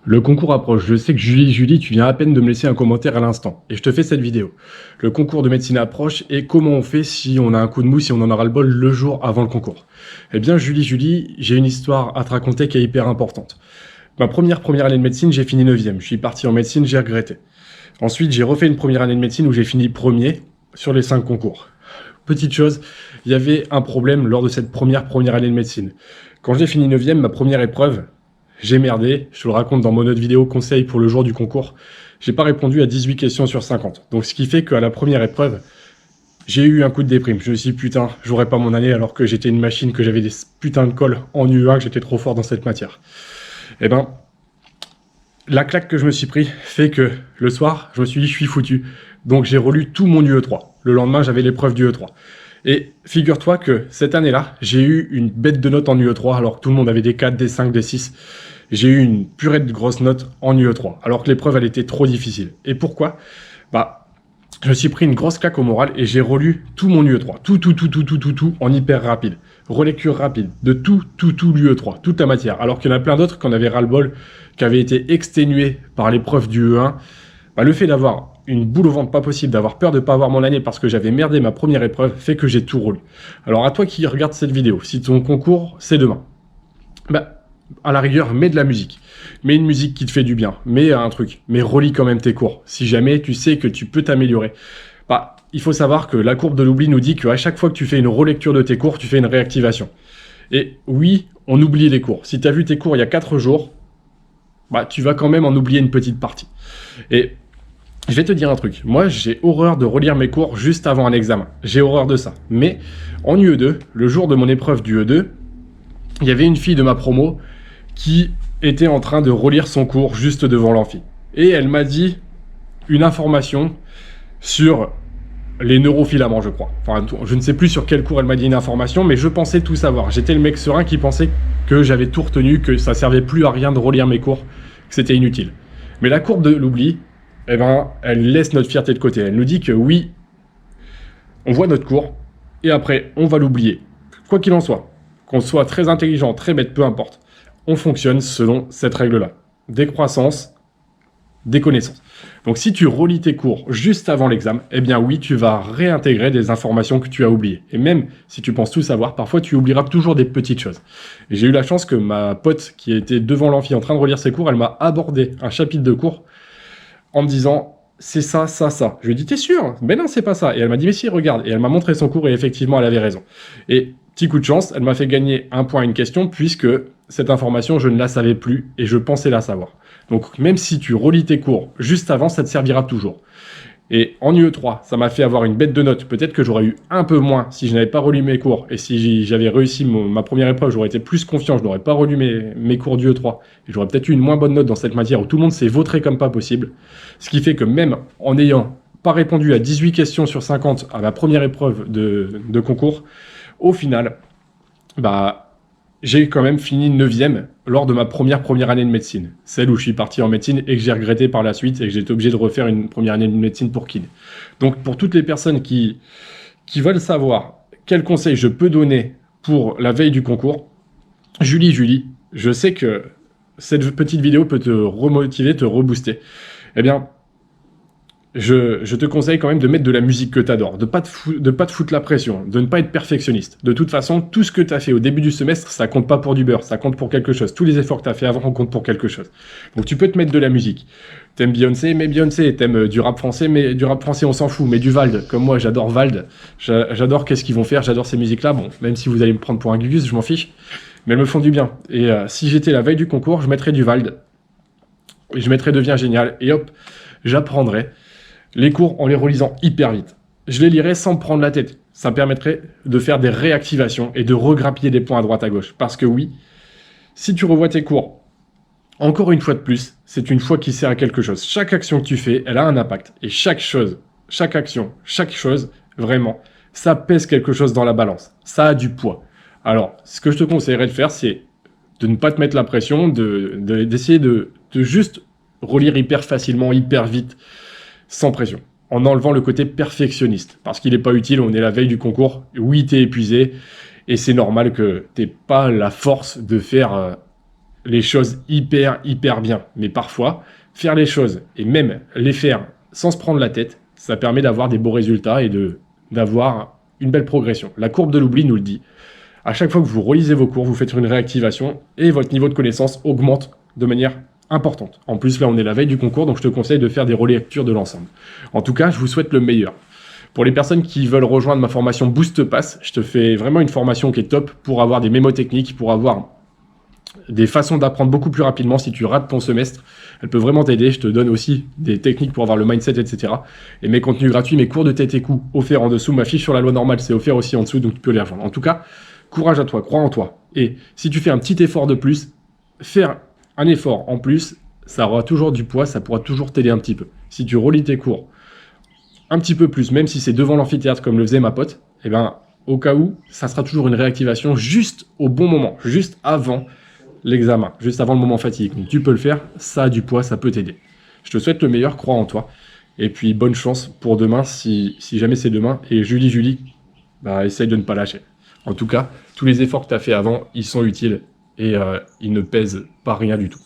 Le concours approche. Je sais que Julie, tu viens à peine de me laisser un commentaire à l'instant. Et je te fais cette vidéo. Le concours de médecine approche et comment on fait si on a un coup de mou, si on en aura le bol le jour avant le concours. Eh bien, Julie, j'ai une histoire à te raconter qui est hyper importante. Ma première année de médecine, j'ai fini 9e. Je suis parti en médecine, j'ai regretté. Ensuite, j'ai refait une première année de médecine où j'ai fini premier sur les 5 concours. Petite chose, il y avait un problème lors de cette première année de médecine. Quand j'ai fini 9e, ma première épreuve, j'ai merdé, je te le raconte dans mon autre vidéo conseil pour le jour du concours. J'ai pas répondu à 18 questions sur 50. Donc ce qui fait qu'à la première épreuve, j'ai eu un coup de déprime. Je me suis dit putain, j'aurais pas mon année alors que j'étais une machine, que j'avais des putains de colle en U1, que j'étais trop fort dans cette matière. Eh ben, la claque que je me suis pris fait que le soir, je me suis dit je suis foutu. Donc j'ai relu tout mon UE3. Le lendemain, j'avais l'épreuve du UE3. Et figure-toi que cette année-là, j'ai eu une bête de notes en UE3 alors que tout le monde avait des 4, des 5, des 6. J'ai eu une purée de grosses notes en UE3 alors que l'épreuve elle était trop difficile. Et pourquoi ? Je me suis pris une grosse claque au moral et j'ai relu tout mon UE3. Tout en hyper rapide. Relecture rapide de tout l'UE3, toute la matière. Alors qu'il y en a plein d'autres qui en avaient ras-le-bol, qui avaient été exténués par l'épreuve du E1. Le fait d'avoir une boule au ventre pas possible, d'avoir peur de pas avoir mon année parce que j'avais merdé ma première épreuve, fait que j'ai tout relu. Alors à toi qui regardes cette vidéo, si ton concours c'est demain, à la rigueur, mets de la musique. Mets une musique qui te fait du bien. Mets un truc. Mais relis quand même tes cours. Si jamais tu sais que tu peux t'améliorer. Il faut savoir que la courbe de l'oubli nous dit qu'à chaque fois que tu fais une relecture de tes cours, tu fais une réactivation. Et oui, on oublie les cours. Si tu as vu tes cours il y a 4 jours, tu vas quand même en oublier une petite partie. Et je vais te dire un truc. Moi, j'ai horreur de relire mes cours juste avant un examen. J'ai horreur de ça. Mais en UE2, le jour de mon épreuve du UE2, il y avait une fille de ma promo qui était en train de relire son cours juste devant l'amphi. Et elle m'a dit une information sur les neurofilaments, je crois. Enfin, je ne sais plus sur quel cours elle m'a dit une information, mais je pensais tout savoir. J'étais le mec serein qui pensait que j'avais tout retenu, que ça servait plus à rien de relire mes cours, que c'était inutile. Mais la courbe de l'oubli, elle laisse notre fierté de côté. Elle nous dit que oui, on voit notre cours, et après, on va l'oublier. Quoi qu'il en soit, qu'on soit très intelligent, très bête, peu importe. On fonctionne selon cette règle-là. Décroissance, déconnaissance. Donc si tu relis tes cours juste avant l'examen, eh bien oui, tu vas réintégrer des informations que tu as oubliées. Et même si tu penses tout savoir, parfois tu oublieras toujours des petites choses. Et j'ai eu la chance que ma pote qui était devant l'amphi en train de relire ses cours, elle m'a abordé un chapitre de cours en me disant « c'est ça, ça, ça ». Je lui ai dit « t'es sûr ?» Mais non, c'est pas ça. Et elle m'a dit « mais si, regarde ». Et elle m'a montré son cours et effectivement, elle avait raison. Et petit coup de chance, elle m'a fait gagner un point à une question puisque cette information, je ne la savais plus et je pensais la savoir. Donc même si tu relis tes cours juste avant, ça te servira toujours. Et en UE3, ça m'a fait avoir une bête de notes. Peut-être que j'aurais eu un peu moins si je n'avais pas relu mes cours. Et si j'avais réussi ma première épreuve, j'aurais été plus confiant, je n'aurais pas relu mes cours d'UE3. Et j'aurais peut-être eu une moins bonne note dans cette matière où tout le monde s'est vautré comme pas possible. Ce qui fait que même en n'ayant pas répondu à 18 questions sur 50 à ma première épreuve de concours, au final, j'ai quand même fini 9e lors de ma première année de médecine. Celle où je suis parti en médecine et que j'ai regretté par la suite et que j'ai été obligé de refaire une première année de médecine pour kiné. Donc pour toutes les personnes qui veulent savoir quels conseils je peux donner pour la veille du concours, Julie, je sais que cette petite vidéo peut te remotiver, te rebooster. Eh bien, je te conseille quand même de mettre de la musique que tu adores, de pas te foutre la pression, de ne pas être perfectionniste. De toute façon, tout ce que tu as fait au début du semestre, ça compte pas pour du beurre, ça compte pour quelque chose. Tous les efforts que tu as fait avant comptent pour quelque chose. Donc tu peux te mettre de la musique. T'aimes Beyoncé, mais Beyoncé. T'aimes du rap français, mais du rap français on s'en fout. Mais du Vald, comme moi j'adore Vald. J'adore qu'est-ce qu'ils vont faire, j'adore ces musiques-là. Bon, même si vous allez me prendre pour un gugus, je m'en fiche. Mais elles me font du bien. Et si j'étais la veille du concours, je mettrais du Vald. Et je mettrais Deviens génial. Et hop, j'apprendrais les cours en les relisant hyper vite. Je les lirais sans me prendre la tête. Ça me permettrait de faire des réactivations et de regrappiller des points à droite à gauche. Parce que oui, si tu revois tes cours, encore une fois de plus, c'est une fois qui sert à quelque chose. Chaque action que tu fais, elle a un impact. Et chaque action, chaque chose, vraiment, ça pèse quelque chose dans la balance. Ça a du poids. Alors, ce que je te conseillerais de faire, c'est de ne pas te mettre la pression, d'essayer de juste relire hyper facilement, hyper vite, sans pression, en enlevant le côté perfectionniste, parce qu'il n'est pas utile, on est la veille du concours, oui, t'es épuisé, et c'est normal que t'aies pas la force de faire les choses hyper bien. Mais parfois, faire les choses et même les faire sans se prendre la tête, ça permet d'avoir des beaux résultats et d'avoir une belle progression. La courbe de l'oubli nous le dit. À chaque fois que vous relisez vos cours, vous faites une réactivation et votre niveau de connaissance augmente de manière importante. En plus, là, on est la veille du concours, donc je te conseille de faire des relectures de l'ensemble. En tout cas, je vous souhaite le meilleur. Pour les personnes qui veulent rejoindre ma formation Boost Pass, je te fais vraiment une formation qui est top pour avoir des mémotechniques, pour avoir des façons d'apprendre beaucoup plus rapidement si tu rates ton semestre. Elle peut vraiment t'aider. Je te donne aussi des techniques pour avoir le mindset, etc. Et mes contenus gratuits, mes cours de tête et cou offerts en dessous. Ma fiche sur la loi normale, c'est offert aussi en dessous, donc tu peux les rejoindre. En tout cas, courage à toi, crois en toi. Et si tu fais un petit effort de plus, faire un effort en plus, ça aura toujours du poids, ça pourra toujours t'aider un petit peu. Si tu relis tes cours un petit peu plus, même si c'est devant l'amphithéâtre comme le faisait ma pote, eh ben, au cas où, ça sera toujours une réactivation juste au bon moment, juste avant l'examen, juste avant le moment fatigue. Donc tu peux le faire, ça a du poids, ça peut t'aider. Je te souhaite le meilleur, crois en toi. Et puis bonne chance pour demain, si jamais c'est demain. Et Julie, bah, essaye de ne pas lâcher. En tout cas, tous les efforts que tu as fait avant, ils sont utiles et ils ne pèsent pas rien du tout.